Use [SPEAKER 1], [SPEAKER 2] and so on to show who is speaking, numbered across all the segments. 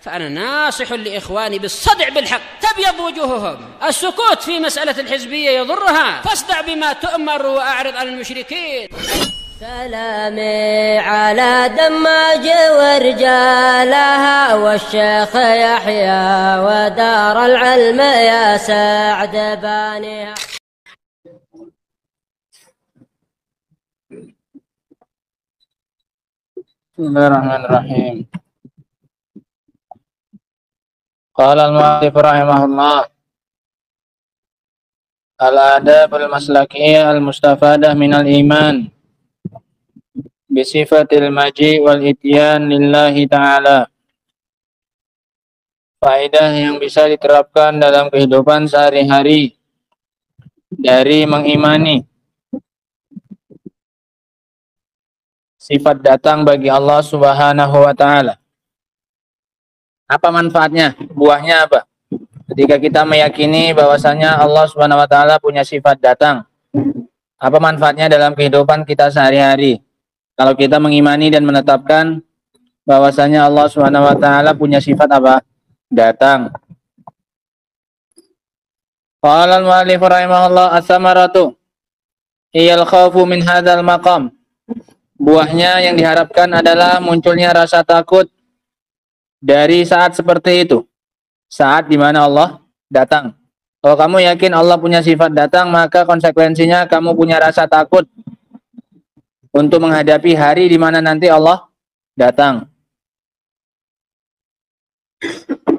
[SPEAKER 1] فأنا ناصح لإخواني بالصدع بالحق تبيض وجوههم. السكوت في مسألة الحزبية يضرها، فاصدع بما تؤمر وأعرض عن المشركين.
[SPEAKER 2] سلامي على دماج ورجالها والشيخ يحيى ودار العلم يا سعد بانيها.
[SPEAKER 3] بسم الله الرحمن الرحيم. قال المؤلف رحمه الله: الآداب المسلكية المستفادة من الإيمان بصفة المجيء والإتيان lillahi ta'ala. Faedah yang bisa diterapkan dalam kehidupan sehari-hari dari mengimani sifat datang bagi Allah Subhanahu wa ta'ala. Apa manfaatnya? Buahnya apa? Ketika kita meyakini bahwasanya Allah Subhanahu wa ta'ala punya sifat datang, apa manfaatnya dalam kehidupan kita sehari-hari? Kalau kita mengimani dan menetapkan bahwasanya Allah Subhanahu wa ta'ala punya sifat apa? Datang. Qala al-mu'allif rahimahullah as-samaratu iyal khawfu min hadzal maqam. Buahnya yang diharapkan adalah munculnya rasa takut dari saat seperti itu. Saat di mana Allah datang. Kalau kamu yakin Allah punya sifat datang, maka konsekuensinya kamu punya rasa takut untuk menghadapi hari di mana nanti Allah datang.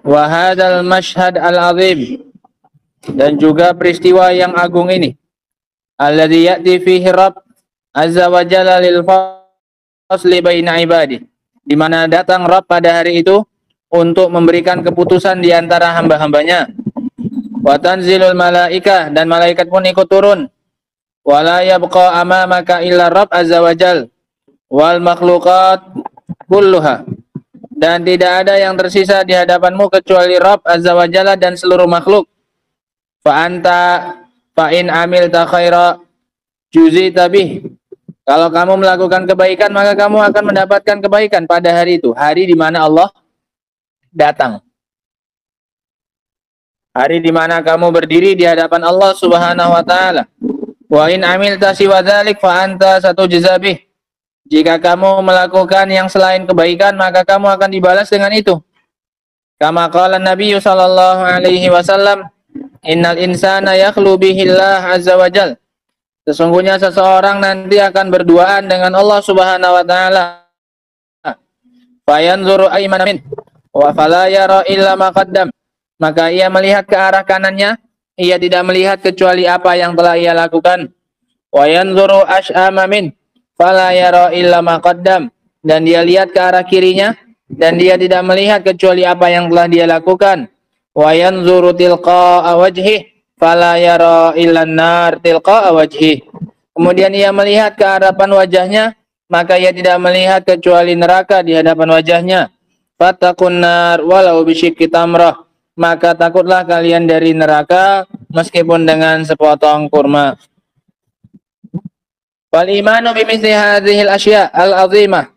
[SPEAKER 3] Wa hadzal mashhad al-azim, dan juga peristiwa yang agung ini, alladzi ya'ti fihi Rabb azza wa jalla lil fasli baina ibadi, di mana datang Rabb pada hari itu untuk memberikan keputusan di antara hamba-hambanya. Wa tanzilul malaikah, dan malaikat pun ikut turun. Wala yabqa amamaka illa Rabb azza wa jal wal makhluqat kulluha, dan tidak ada yang tersisa di hadapanmu kecuali Rabb azza wa jalla dan seluruh makhluk. Fa anta fa in amilta khaira juzita bih, kalau kamu melakukan kebaikan maka kamu akan mendapatkan kebaikan pada hari itu, hari di mana Allah datang. Hari di mana kamu berdiri di hadapan Allah Subhanahu wa taala. Wa in amilta siwa dzalik fa anta satujza bih, jika kamu melakukan yang selain kebaikan maka kamu akan dibalas dengan itu. Kama qala Nabi sallallahu alaihi wasallam, innal insana yakhlu bihillah azza wa jal, sesungguhnya seseorang nanti akan berduaan dengan Allah Subhanahu wa taala. Fayanzuru aymana min wa fala yara illa ma qaddam, maka ia melihat ke arah kanannya, ia tidak melihat kecuali apa yang telah ia lakukan. Wa yanzuru ash'ama min fala yara illa ma qaddam, dan dia lihat ke arah kirinya dan dia tidak melihat kecuali apa yang telah dia lakukan. Wa yanzuru tilqa'a wajhi fala yara illa an-nar tilqa'a wajhi, kemudian ia melihat ke hadapan wajahnya, maka ia tidak melihat kecuali neraka di hadapan wajahnya. Fattaqun nar walau bisyikki tamrah, maka takutlah kalian dari neraka meskipun dengan sepotong kurma. Wal imanu bimithli hadhil asya' al-'azimah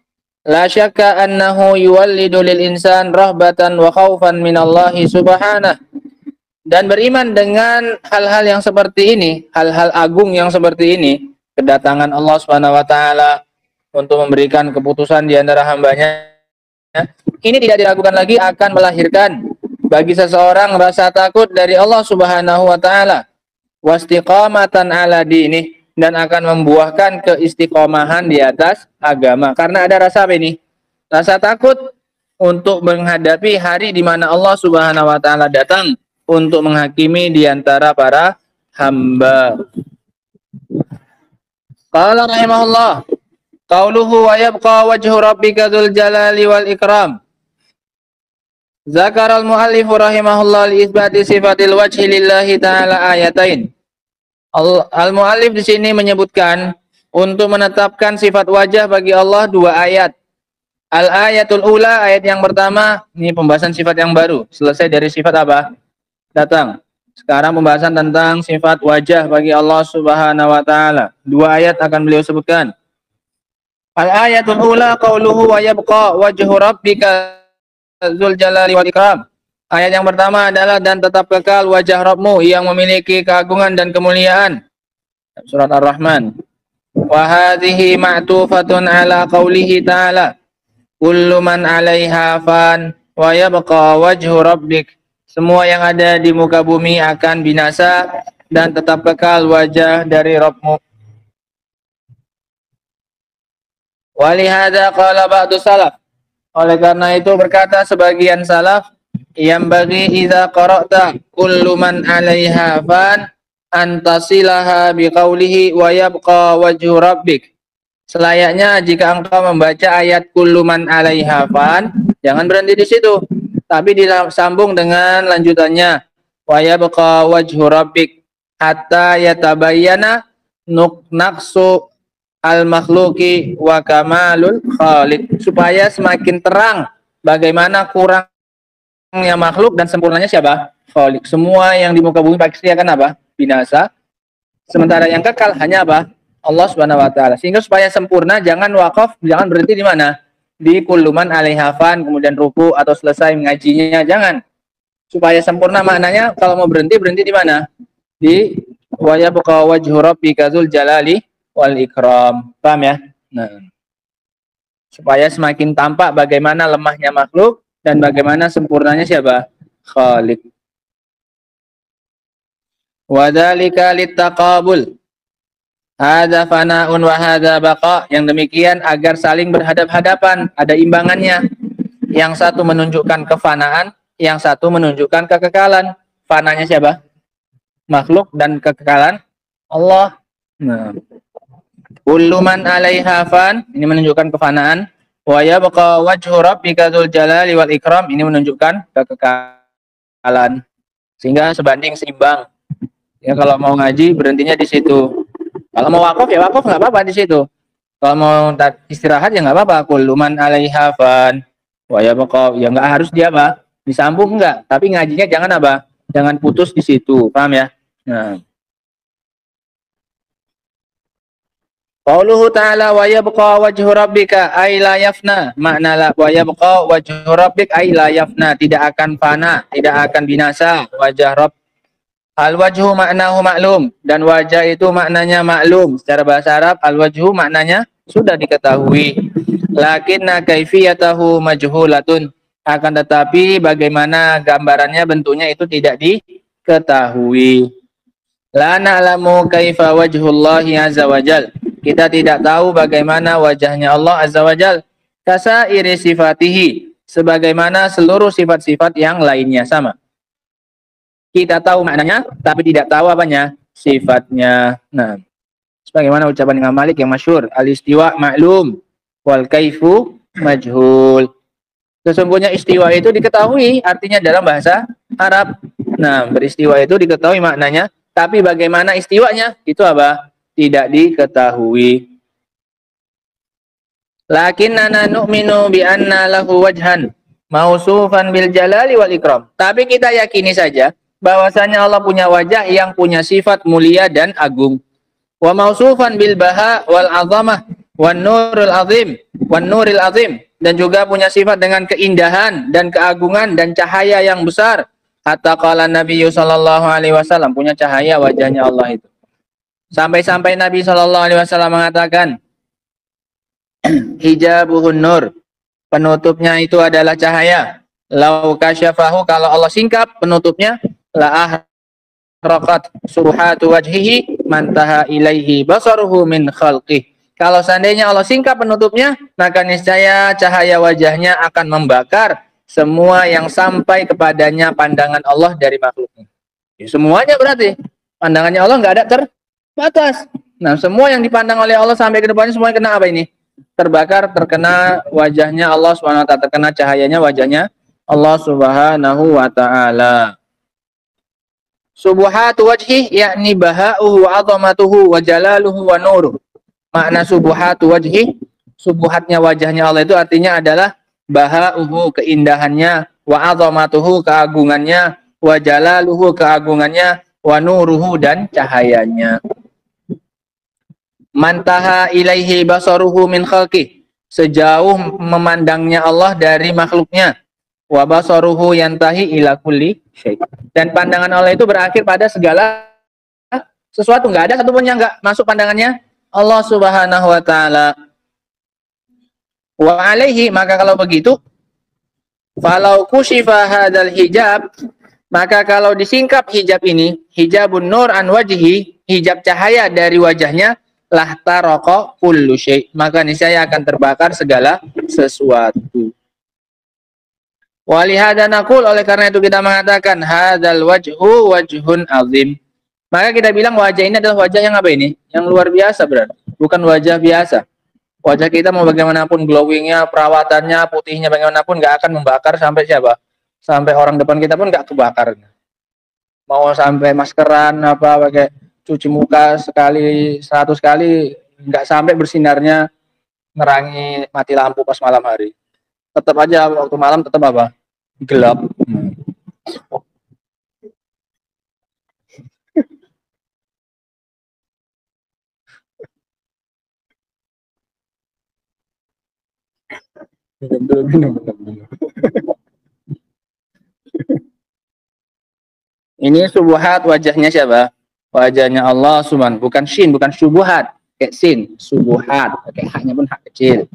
[SPEAKER 3] la syakka annahu yuwallidu lil insan rahbatan wa khaufan minallahi subhanahu, dan beriman dengan hal-hal yang seperti ini, hal-hal agung yang seperti ini, kedatangan Allah Subhanahu wa taala untuk memberikan keputusan di antara hambanya, ini tidak diragukan lagi akan melahirkan bagi seseorang rasa takut dari Allah Subhanahu wa taala, wastiqamatan ala dinih, dan akan membuahkan keistiqomahan di atas agama. Karena ada rasa apa ini? Rasa takut untuk menghadapi hari di mana Allah Subhanahu wa taala datang untuk menghakimi di antara para hamba. Qala rahimahullah, qauluhu wa yabqa wajhu rabbika dzul jalali wal ikram. Zakar al-muallif rahimahullah li isbati sifatil wajhi lillahi ta'ala ayatain. Al-muallif di sini menyebutkan untuk menetapkan sifat wajah bagi Allah dua ayat. Al-ayatul ula, ayat yang pertama, ini pembahasan sifat yang baru. Selesai dari sifat apa? Datang. Sekarang pembahasan tentang sifat wajah bagi Allah Subhanahu wa taala. Dua ayat akan beliau sebutkan. Al-ayatul ula qauluhu wa yabqa wajhu rabbika dzul jalali wal ikram. Ayat yang pertama adalah dan tetap kekal wajah Rabbmu yang memiliki keagungan dan kemuliaan. Surat Ar-Rahman. Wa hadhihi ma'tufatun ala qaulihi ta'ala. Kullu man 'alaiha fan wa yabqa wajhu rabbik. Semua yang ada di muka bumi akan binasa dan tetap kekal wajah dari Rabbmu. Wa lihadza qala ba'du salaf. Oleh karena itu berkata sebagian salaf, yang bagi idza qara'ta kullu man 'alaiha fan antasilaha biqaulihi wa yabqa wajhu rabbik. Selayaknya jika engkau membaca ayat kullu man 'alaiha fan, jangan berhenti di situ, tapi disambung dengan lanjutannya wa yabqa wajhu rabbik hatta yatabayyana naqsu al-makhluqi wa kamalul khaliq, supaya semakin terang bagaimana kurangnya makhluk dan sempurnanya siapa? Khaliq. Semua yang di muka bumi pasti akan apa? Binasa. Sementara yang kekal hanya apa? Allah Subhanahu wa taala. Sehingga supaya sempurna jangan wakaf, jangan berhenti di mana? Di kullu man 'alaiha fan kemudian ruku atau selesai mengajinya, jangan. Supaya sempurna maknanya kalau mau berhenti di mana? Di wa yabqa wajhu rabbika dzul jalali wal ikram. Paham ya? Nah, supaya semakin tampak bagaimana lemahnya makhluk dan bagaimana sempurnanya siapa? Khaliq. Wa dzalika littaqabul. Hadza fana'un wa hadza baqa. Yang demikian agar saling berhadap-hadapan, ada imbangannya. Yang satu menunjukkan kefanaan, yang satu menunjukkan kekekalan. Fananya siapa? Makhluk, dan kekekalan Allah. Nah, kullu man 'alaiha fan, ini menunjukkan kefanaan. Wa yabqa wajhu rabbika dzul jalali wal ikram, ini menunjukkan kekekalan. Sehingga sebanding seimbang. Ya, kalau mau ngaji berhentinya di situ. Kalau mau wakaf ya wakaf, nggak apa-apa di situ. Kalau mau istirahat ya nggak apa-apa. Kullu man 'alaiha fan wa yabqa, ya nggak harus dia apa? Disambung enggak, tapi ngajinya jangan apa? Jangan putus di situ. Paham ya? Nah. Qauluhu ta'ala wa yabqa wajhu rabbika ay la yafna. Makna la wa yabqa wajhu rabbik ay la yafna, tidak akan fana, tidak akan binasa wajah Rabb. Al-wajhu maknahu maklum, dan wajah itu maknanya maklum. Secara bahasa Arab, al-wajhu maknanya sudah diketahui. Lakinna kaifiyatahu majhulatun. Akan tetapi bagaimana gambarannya, bentuknya itu tidak diketahui. La na'lamu kaifa wajhullahi azza wajal. Kita tidak tahu bagaimana wajahnya Allah azza wajal. Kasairi sifatihi, sebagaimana seluruh sifat-sifat yang lainnya sama. Kita tahu maknanya, tapi tidak tahu apanya, sifatnya. Nah, sebagaimana ucapan Imam Malik yang masyhur, al-istiwa ma'lum wal kaifu majhul. Sesungguhnya istiwa itu diketahui, artinya dalam bahasa Arab. Nah, beristiwa itu diketahui maknanya, tapi bagaimana istiwanya, itu apa? Tidak diketahui. Lakinnana nu'minu bi anna lahu wajhan mausufan bil jalali wal ikram. Tapi kita yakini saja bahwasanya Allah punya wajah yang punya sifat mulia dan agung. Wa mausufan bil baha wal azamah wan nurul azim, dan juga punya sifat dengan keindahan dan keagungan dan cahaya yang besar. Hatta qala Nabi sallallahu alaihi wasallam, punya cahaya wajahnya Allah itu. Sampai-sampai Nabi sallallahu alaihi wasallam mengatakan, hijabuhun nur, penutupnya itu adalah cahaya. Lau kasyafahu, kalau Allah singkap penutupnya, la ahraqat suruhatu wajhihi mantaha ilaihi basaruhu min khalqih. Kalau seandainya Allah singkap penutupnya, maka niscaya cahaya wajahnya akan membakar semua yang sampai kepadanya pandangan Allah dari makhluknya. Ya, semuanya berarti pandangannya Allah nggak ada terbatas. Nah, semua yang dipandang oleh Allah sampai ke depannya semuanya kena apa ini? Terbakar, terkena wajahnya Allah Subhanahu wa taala, terkena cahayanya wajahnya Allah Subhanahu wa taala. Subuhatu wajhi yakni baha'uhu wa 'azamatuhu wa jalaluhu wa nuruh. Makna subuhatu wajhi, subuhatnya wajahnya Allah itu artinya adalah baha'uhu, keindahannya, wa 'azamatuhu, keagungannya, wa jalaluhu, keagungannya, wa nuruhu, dan cahayanya. Mantaha ilaihi basaruhu min khalqih, sejauh memandangnya Allah dari makhluknya. wa basaruhu yantahi ila kulli syai. Dan pandangan Allah itu berakhir pada segala sesuatu, nggak ada satupun yang nggak masuk pandangannya Allah Subhanahu wa taala. Wa alaihi, maka kalau begitu, falau kushifa hadzal hijab, maka kalau disingkap hijab ini, hijabun nur an wajhi, hijab cahaya dari wajahnya, lah taroko kullu syai, maka niscaya akan terbakar segala sesuatu. Walihada naqul, oleh karena itu kita mengatakan hadzal wajhu wajhun azim. Maka kita bilang wajah ini adalah wajah yang apa ini? Yang luar biasa berarti, bukan wajah biasa. Wajah kita mau bagaimanapun glowingnya, perawatannya, putihnya bagaimanapun nggak akan membakar sampai siapa? Sampai orang depan kita pun nggak kebakar. Mau sampai maskeran apa pakai cuci muka sekali 100 kali nggak sampai bersinarnya nerangi mati lampu pas malam hari. Tetap aja waktu malam tetap apa? Gelap. Ini subuhat wajahnya siapa? Wajahnya Allah Subhanahu, bukan shin, bukan subuhat, kayak sin, subuhat, kayak haknya pun hak kecil.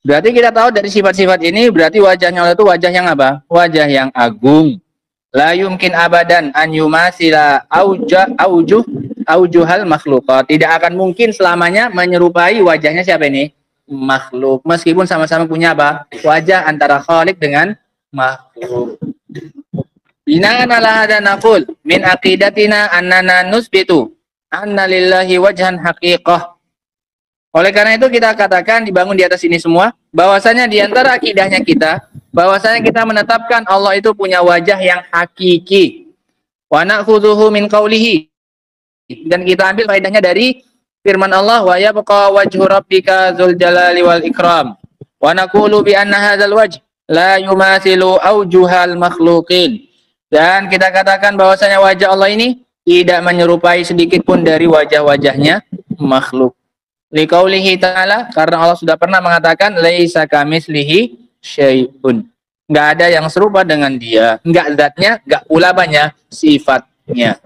[SPEAKER 3] Berarti kita tahu dari sifat-sifat ini berarti wajahnya Allah itu wajah yang apa? Wajah yang agung. La yumkin abadan an yumasila aujuhal makhluqat. Tidak akan mungkin selamanya menyerupai wajahnya siapa ini? Makhluk. Meskipun sama-sama punya apa? Wajah antara khaliq dengan makhluk. Bina'an ala hadza naqul min aqidatina annana nusbitu anna lillahi wajhan haqiqah. Oleh karena itu kita katakan dibangun di atas ini semua bahwasanya di antara akidahnya kita bahwasanya kita menetapkan Allah itu punya wajah yang hakiki. Wa na'khudhuhu min qawlihi, dan kita ambil faedahnya dari firman Allah, wa yabqa wajhu rabbika dzul jalali wal ikram. Wa naqulu bi anna hadzal wajh la yumathilu aujuhal makhluqin. Dan kita katakan bahwasanya wajah Allah ini tidak menyerupai sedikit pun dari wajah-wajahnya makhluk. Liqaulihi ta'ala, karena Allah sudah pernah mengatakan laisa kamitslihi syai'un. Enggak ada yang serupa dengan dia, enggak zatnya, enggak pula banyak sifatnya.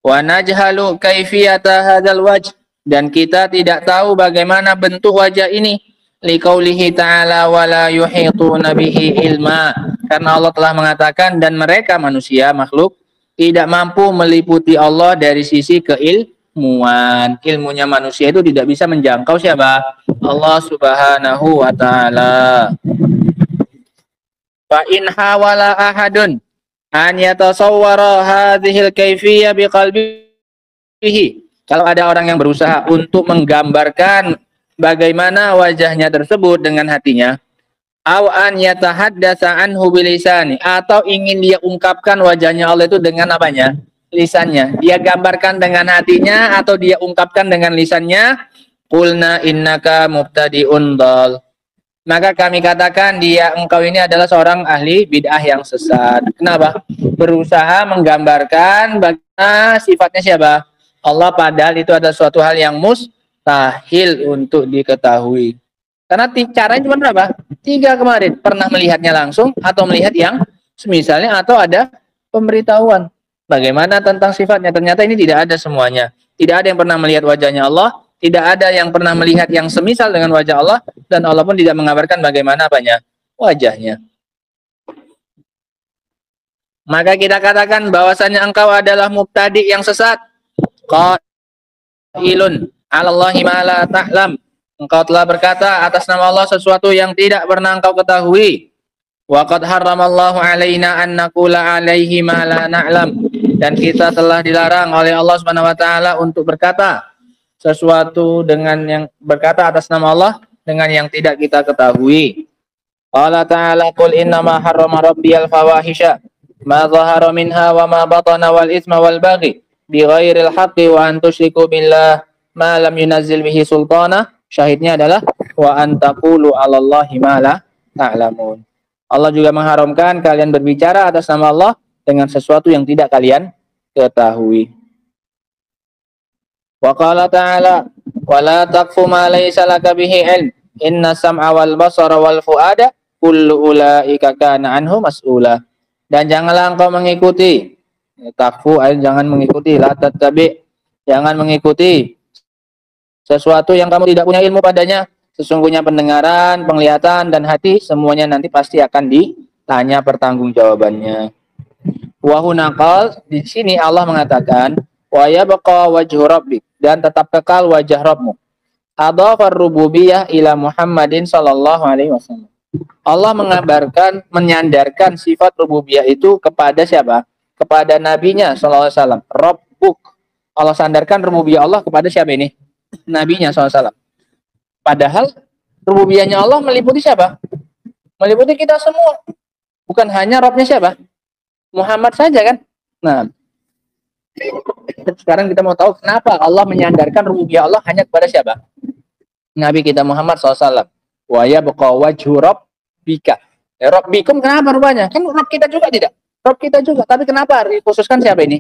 [SPEAKER 3] Wa najhalu kaifiyata hadzal wajh, dan kita tidak tahu bagaimana bentuk wajah ini. Liqaulihi ta'ala wala yuhituna bihi ilma, karena Allah telah mengatakan dan mereka manusia makhluk tidak mampu meliputi Allah dari sisi keilmuan. Ilmunya manusia itu tidak bisa menjangkau siapa? Allah Subhanahu wa taala. Fa in hawala ahadun an yatasawwara hadhil kaifiyah biqalbihi, kalau ada orang yang berusaha untuk menggambarkan bagaimana wajahnya tersebut dengan hatinya, aw an yatahaddatsa anhu bilisani, atau ingin dia ungkapkan wajahnya Allah itu dengan apanya? Lisannya. Dia gambarkan dengan hatinya atau dia ungkapkan dengan lisannya, qulna innaka mubtadi'un dhal, maka kami katakan engkau ini adalah seorang ahli bid'ah yang sesat. Kenapa? Berusaha menggambarkan bagaimana sifatnya siapa? Allah, padahal itu adalah suatu hal yang mustahil untuk diketahui. Karena caranya cuma berapa? 3 kemarin. Pernah melihatnya langsung, atau melihat yang semisalnya, atau ada pemberitahuan. Bagaimana tentang sifatnya? Ternyata ini tidak ada semuanya. Tidak ada yang pernah melihat wajahnya Allah, tidak ada yang pernah melihat yang semisal dengan wajah Allah, dan Allah pun tidak mengabarkan bagaimana apanya? Wajahnya. Maka kita katakan bahwasanya engkau adalah mubtadi yang sesat. Qailun 'alallahi ma la ta'lam. Engkau telah berkata atas nama Allah sesuatu yang tidak pernah engkau ketahui. Wa qad harramallahu 'alaina an naqula 'alaihi ma la na'lam. Dan kita telah dilarang oleh Allah Subhanahu wa taala untuk berkata sesuatu dengan yang berkata atas nama Allah dengan yang tidak kita ketahui. Allah ta'ala qul innama harrama rabbiyal fawahisha ma dhahara minha wa ma batana wal itsma wal baghi bighairil haqqi wa an tusyriku billah ma lam yunazzil bihi sultana. Syahidnya adalah wa an taqulu 'alallahi ma la ta'lamun. Allah juga mengharamkan kalian berbicara atas nama Allah dengan sesuatu yang tidak kalian ketahui. Wa qala ta'ala wa la taqfu ma laysa laka bihi ilm Inna sam'a wal basara wal fuada kullu ulaika kana anhu mas'ula. Dan janganlah engkau mengikuti takfu, jangan mengikuti, la tattabi, jangan mengikuti sesuatu yang kamu tidak punya ilmu padanya. Sesungguhnya pendengaran, penglihatan dan hati semuanya nanti pasti akan ditanya pertanggungjawabannya. Wa hunaqal, di sini Allah mengatakan wa yabqa wajhu rabbik, dan tetap kekal wajah Rabbmu. Adhafar rububiyah ila Muhammadin sallallahu alaihi wasallam. Allah mengabarkan, menyandarkan sifat rububiyah itu kepada siapa? Kepada nabinya sallallahu alaihi wasallam. Rabbuk. Allah sandarkan rububiyah Allah kepada siapa ini? Nabinya sallallahu alaihi wasallam. Padahal rububiyahnya Allah meliputi siapa? Meliputi kita semua. Bukan hanya Rabbnya siapa? Muhammad saja kan? Nah, sekarang kita mau tahu kenapa Allah menyandarkan rububiyah Allah hanya kepada siapa? Nabi kita Muhammad SAW. Wa yabqa wajhu rabbika. Rabbikum kenapa rupanya? Kan Rabb kita juga tidak? Rabb kita juga. Tapi kenapa dikhususkan siapa ini?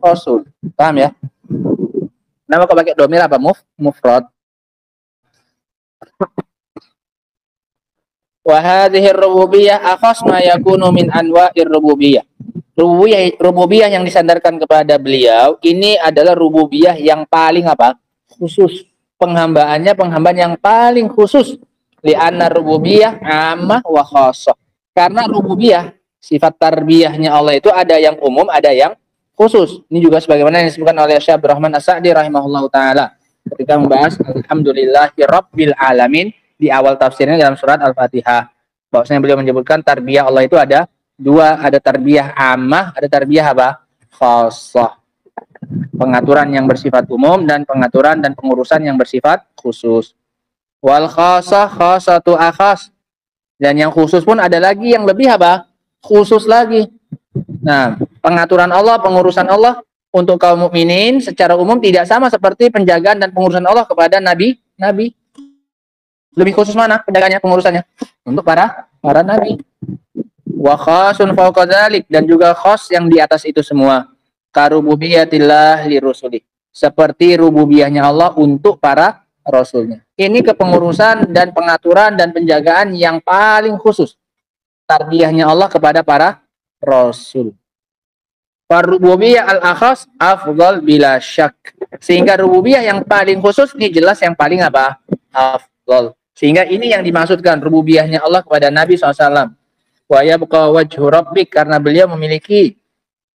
[SPEAKER 3] Rasul. Paham ya? Kenapa kok pakai domir apa? Mufrad. Wa hadhihi ar-rububiyyah akhas ma yakunu min anwa'ir rububiyyah. Rububiyah yang disandarkan kepada beliau ini adalah rububiyah yang paling apa? Khusus. Penghambaannya penghambaan yang paling khusus. Li'anna rububiyah ammah wa khassah. Karena rububiyah, sifat tarbiyahnya Allah itu ada yang umum, ada yang khusus. Ini juga sebagaimana yang disebutkan oleh Syekh Abdul Rahman As-Sa'di rahimahullahu taala ketika membahas alhamdulillahi rabbil alamin di awal tafsirnya dalam surat Al-Fatihah. Bahwasanya beliau menyebutkan tarbiyah Allah itu ada dua, ada tarbiyah ammah, ada tarbiyah apa? Khassah. Pengaturan yang bersifat umum dan pengaturan dan pengurusan yang bersifat khusus. Wal khassah khassatu akhas. Dan yang khusus pun ada lagi yang lebih apa? Khusus lagi. Nah, pengaturan Allah, pengurusan Allah untuk kaum mukminin secara umum tidak sama seperti penjagaan dan pengurusan Allah kepada nabi. Lebih khusus mana penjagaannya, pengurusannya? Untuk para nabi. Wa khasun fawqa dzalik, dan juga khas yang di atas itu semua. Karububiyatillah li rusuli. Seperti rububiyahnya Allah untuk para rasulnya. Ini kepengurusan dan pengaturan dan penjagaan yang paling khusus. Tarbiyahnya Allah kepada para rasul. Rububiyah al-akhas afdal bila syak. Sehingga rububiyah yang paling khusus ini jelas yang paling apa? Afdal. Sehingga ini yang dimaksudkan rububiyahnya Allah kepada Nabi SAW. Wa yabqa wajhu rabbik, karena beliau memiliki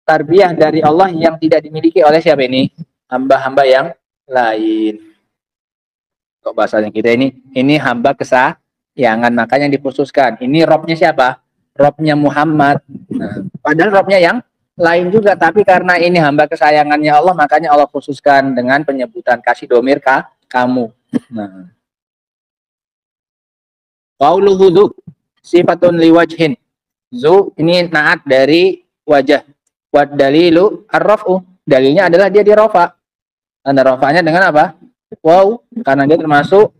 [SPEAKER 3] tarbiyah dari Allah yang tidak dimiliki oleh siapa ini? Hamba-hamba yang lain. Kok bahasanya kita ini hamba kesayangan, makanya dikhususkan. Ini Robnya siapa? Robnya Muhammad. Nah, padahal Robnya yang lain juga, tapi karena ini hamba kesayangannya Allah, makanya Allah khususkan dengan penyebutan kasih domir kamu. Nah, qauluhu dzu sifatun liwajhin. Zu ini naat dari wajah. Wa dalilu ar-raf'u. Dalilnya adalah dia dirofa. Tanda rofanya dengan apa? Wow, karena dia termasuk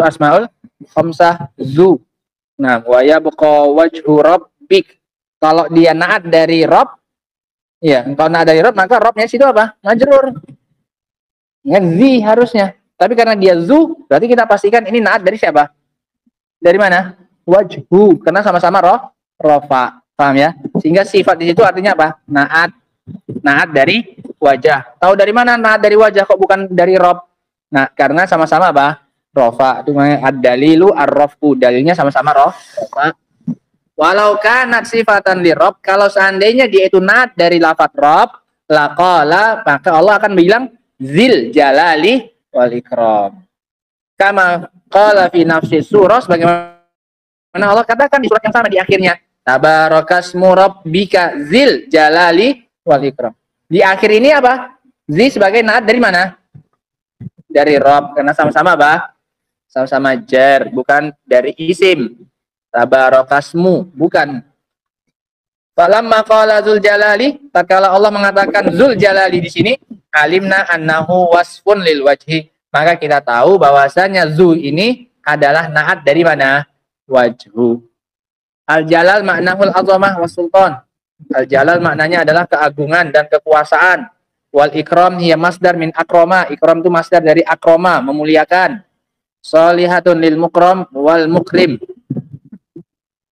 [SPEAKER 3] asmaul khamsah zu. Nah, wa yabqa wajhu rabbik. Kalau dia naat dari Rabb, ya, kalau naat dari Rabb maka Rabbnya situ apa? Majrur. Dengan zi harusnya. Tapi karena dia zu, berarti kita pastikan ini naat dari siapa? Dari mana? Wajhu, karena sama-sama rofa. Paham ya? Sehingga sifat di situ artinya apa? Naat dari wajah. Tahu dari mana naat dari wajah kok bukan dari Rabb? Nah, karena sama-sama apa? Rofa. Itu namanya ad-dalilu ar-raf'u. Dalilnya sama-sama rofa. Walau kanat sifatan li Rabb, kalau seandainya dia itu naat dari lafaz Rabb, laqala, maka Allah akan bilang zil jalali wal ikram. Kama qala fi nafsi surah, sebagaimana Allah katakan di surat yang sama di akhirnya. Tabarakasmu rabbika zil jalali wal ikram. Di akhir ini apa? Zi sebagai naat dari mana? Dari Rabb, karena sama-sama apa? Sama-sama jar, bukan dari isim. Tabarakasmu, bukan. Falamma qala zul jalali, tatkala Allah mengatakan zul jalali di sini, alimna annahu wasfun lil wajhi. Maka kita tahu bahwasanya zu ini adalah naat dari mana? Wajhu. Al-jalal maknahul azamah was sultan. Al-jalal maknanya adalah keagungan dan kekuasaan. Wal ikram hiya masdar min akroma. Ikram itu masdar dari akroma, memuliakan. Shalihatun lil mukram wal mukrim.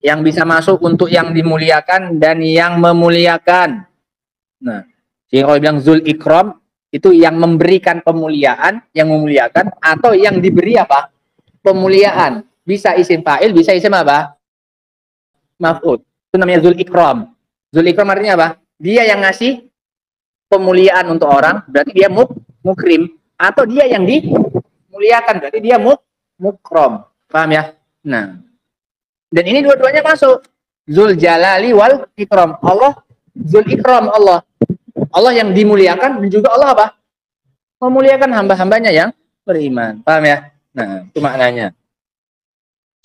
[SPEAKER 3] Yang bisa masuk untuk yang dimuliakan dan yang memuliakan. Nah, jadi kalau bilang zul ikram itu yang memberikan pemuliaan, yang memuliakan, atau yang diberi apa? Pemuliaan. Bisa isim fa'il, bisa isim apa? Maf'ul. Itu namanya zul ikram. Zul ikram artinya apa? Dia yang ngasih pemuliaan untuk orang, berarti dia mukrim. Atau dia yang dimuliakan, berarti dia mukrom. Paham ya? Nah, dan ini dua-duanya masuk. Zul jalali wal ikram. Allah zul ikram, Allah. Allah yang dimuliakan dan juga Allah apa? Memuliakan hamba-hambanya yang beriman. Paham ya? Nah, itu maknanya.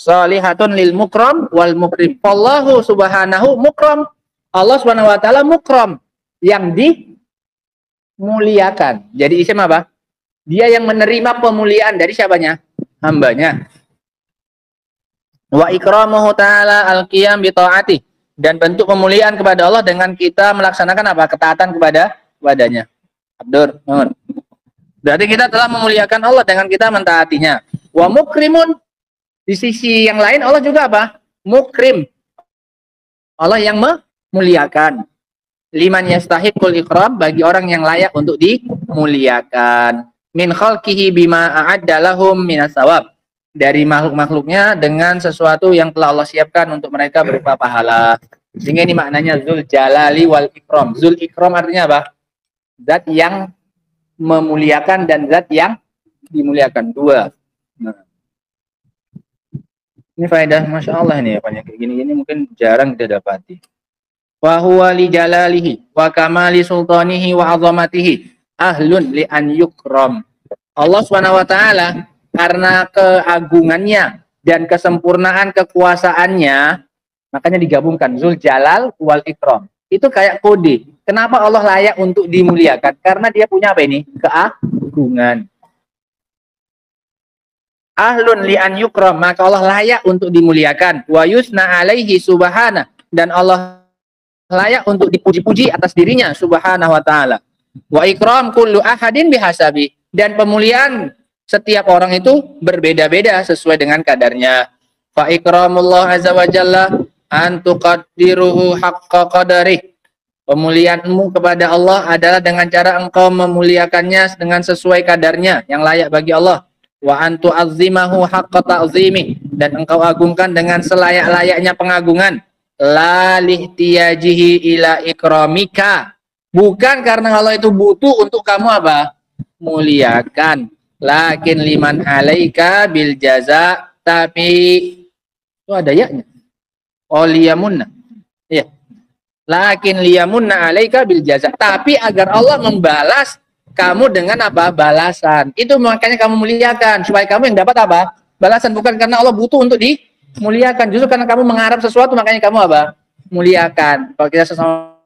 [SPEAKER 3] Shalihatun lil mukram wal mukrim. Allahu subhanahu mukram. Allah subhanahu wa ta'ala mukram. Yang dimuliakan. Jadi isim apa? Dia yang menerima pemuliaan dari siapanya? Hambanya. Wa ikramuhu ta'ala al-qiyam bi ta'ati. Dan bentuk pemuliaan kepada Allah dengan kita melaksanakan apa? Ketaatan kepadanya. Abdur, berarti kita telah memuliakan Allah dengan kita mentaatinya. Wa mukrimun, di sisi yang lain Allah juga apa? Mukrim. Allah yang memuliakan. Liman yastahiqul ikram, bagi orang yang layak untuk dimuliakan. Min khalqihi bima a'adda lahum minas sawab, dari makhluk-makhluknya dengan sesuatu yang telah Allah siapkan untuk mereka berupa pahala. Sehingga ini maknanya zul jalali wal ikram. Zul ikram artinya apa? Zat yang memuliakan dan zat yang dimuliakan. Dua. Nah, ini faedah, masya Allah ini ya, banyak kayak gini-gini mungkin jarang kita dapati. Wa huwa li jalalihi wa kamali sultanihi wa azamatihi ahlun li an yukram. Allah Subhanahu wa taala karena keagungannya dan kesempurnaan kekuasaannya, makanya digabungkan Zul Jalal wal Ikram. Itu kayak kode. Kenapa Allah layak untuk dimuliakan? Karena dia punya apa ini? Keagungan. Ahlun li an yukram, maka Allah layak untuk dimuliakan. Wa yusna alaihi subhana, dan Allah layak untuk dipuji-puji atas dirinya subhanahu wa ta'ala. Wa ikram kullu ahadin bihasabi, dan pemuliaan setiap orang itu berbeda-beda sesuai dengan kadarnya. Fa ikramullah azza wa jalla an tuqaddiruhu haqqa qadarih. Pemuliaanmu kepada Allah adalah dengan cara engkau memuliakannya dengan sesuai kadarnya yang layak bagi Allah. Wa antu azzimahu haqqa ta'zimih, dan engkau agungkan dengan selayak-layaknya pengagungan. La lihtiyajihi ila ikramika, bukan karena Allah itu butuh untuk kamu apa? Muliakan. Lakin liman alaika bil jaza, tapi itu ada ya-nya. Oh liyamunna. Iya. Lakin liyamunna alaika bil jaza, tapi agar Allah membalas kamu dengan apa? Balasan. Itu makanya kamu muliakan, supaya kamu yang dapat apa? Balasan, bukan karena Allah butuh untuk dimuliakan. Justru karena kamu mengharap sesuatu, makanya kamu apa? Muliakan. Kalau kita sesama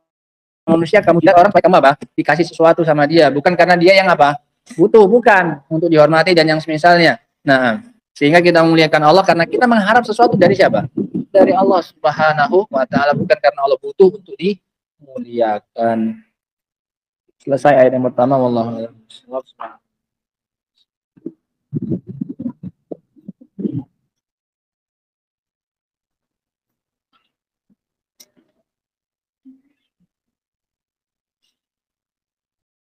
[SPEAKER 3] manusia, kamu lihat orang, supaya kamu apa? Dikasih sesuatu sama dia, bukan karena dia yang apa? Butuh, bukan untuk dihormati dan yang semisalnya. Nah, sehingga kita memuliakan Allah karena kita mengharap sesuatu dari siapa? Dari Allah Subhanahu wa ta'ala, bukan karena Allah butuh untuk dimuliakan. Selesai ayat yang pertama. Wallahu a'lam.